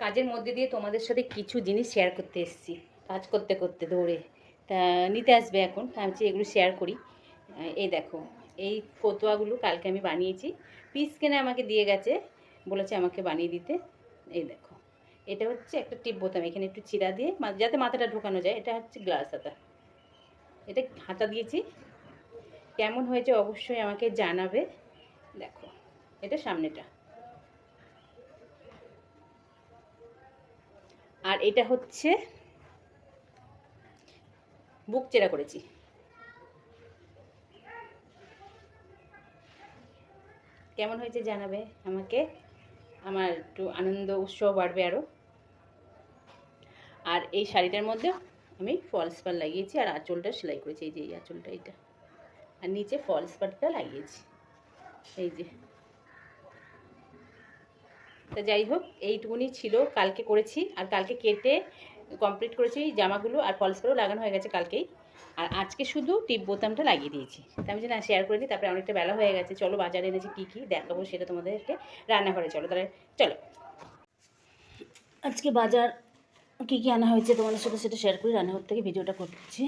কাজের মধ্যে দিয়ে তোমাদের সাথে কিছু জিনিস শেয়ার করতে এসেছি, কাজ করতে করতে দৌড়ে। তা নিতে আসবে এখন, আমি এগুলো শেয়ার করি। এই দেখো, এই ফতুয়াগুলো কালকে আমি বানিয়েছি, পিস কিনে আমাকে দিয়ে গেছে, বলেছে আমাকে বানিয়ে দিতে। এই দেখো, এটা হচ্ছে একটা টিপ বোতাম, এখানে একটু চিরা দিয়ে যাতে মাথাটা ঢোকানো যায়। এটা হচ্ছে গ্লাস হাতা, এটা হাতা দিয়েছি। কেমন হয়েছে অবশ্যই আমাকে জানাবে। দেখো, এটা সামনেটা, আর এটা হচ্ছে বুক চেরা করেছি। কেমন হয়েছে জানাবে আমাকে, আমার একটু আনন্দ উৎসব বাড়বে আরও। আর এই শাড়িটার মধ্যে আমি ফলস পাড় লাগিয়েছি আর আঁচলটা সেলাই করেছি, এই যে এই আঁচলটা এটা, আর নিচে ফলস পাড়টা লাগিয়েছি, এই যে। তা যাই হোক, এইটুকুনি ছিল, কালকে করেছি আর কালকে কেটে কমপ্লিট করেছি জামাগুলো, আর ফলস পাড়ও লাগানো হয়ে গেছে কালকেই। আর আজকে শুধু টিপ বোতামটা লাগিয়ে দিয়েছি। তা আমি না শেয়ার করে দিই, তারপরে অনেকটা বেলা হয়ে গেছে। চলো বাজারে এনেছি কী কী দেখাবো সেটা তোমাদেরকে, রান্নাঘরে চলো তাহলে, চলো। আজকে বাজার কী কী আনা হয়েছে তোমাদের সাথে সেটা শেয়ার করি, রান্নাঘর থেকে ভিডিওটা করছি।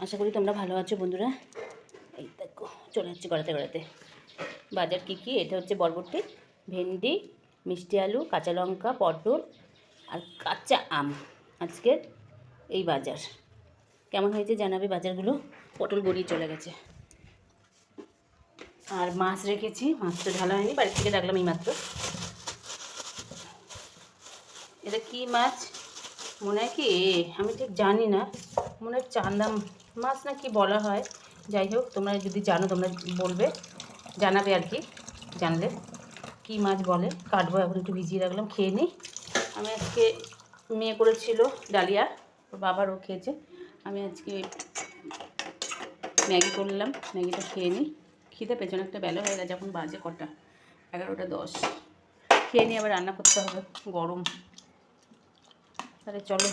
আশা করি তোমরা ভালো আছো বন্ধুরা। এই দেখো, চলে যাচ্ছি গড়াতে গড়াতে। বাজার কী কী, এটা হচ্ছে বরবটি, ভেন্ডি, মিষ্টি আলু, কাঁচা লঙ্কা, পটল আর কাঁচা আম। আজকের এই বাজার কেমন হয়েছে জানাবে বাজারগুলো। পটল গড়িয়ে চলে গেছে। আর মাছ রেখেছি, মাছটা ঢালা হয়নি, বাড়ি থেকে রাখলাম এই মাত্র। এটা কি মাছ মনে হয় কি, আমি ঠিক জানি না, মনে হয় চান্দা মাছ না কি বলা হয়। যাই হোক, তোমরা যদি জানো তোমরা বলবে, জানাবে আর কি, জানলে কি মাছ বলে। কাটবো এখন, একটু ভিজিয়ে রাখলাম, খেয়ে নিই। আমি আজকে, মেয়ে করেছিল ডালিয়া, ওর বাবারও খেয়েছে। আমি আজকে ম্যাগি করলাম, ম্যাগিটা খেয়ে নিই। খিদে পেছনে একটা বেলা হয়ে গেছে, এখন বাজে কটা, 11টা 10। খেয়ে নিয়ে আবার রান্না করতে হবে, গরম। তাহলে চলো।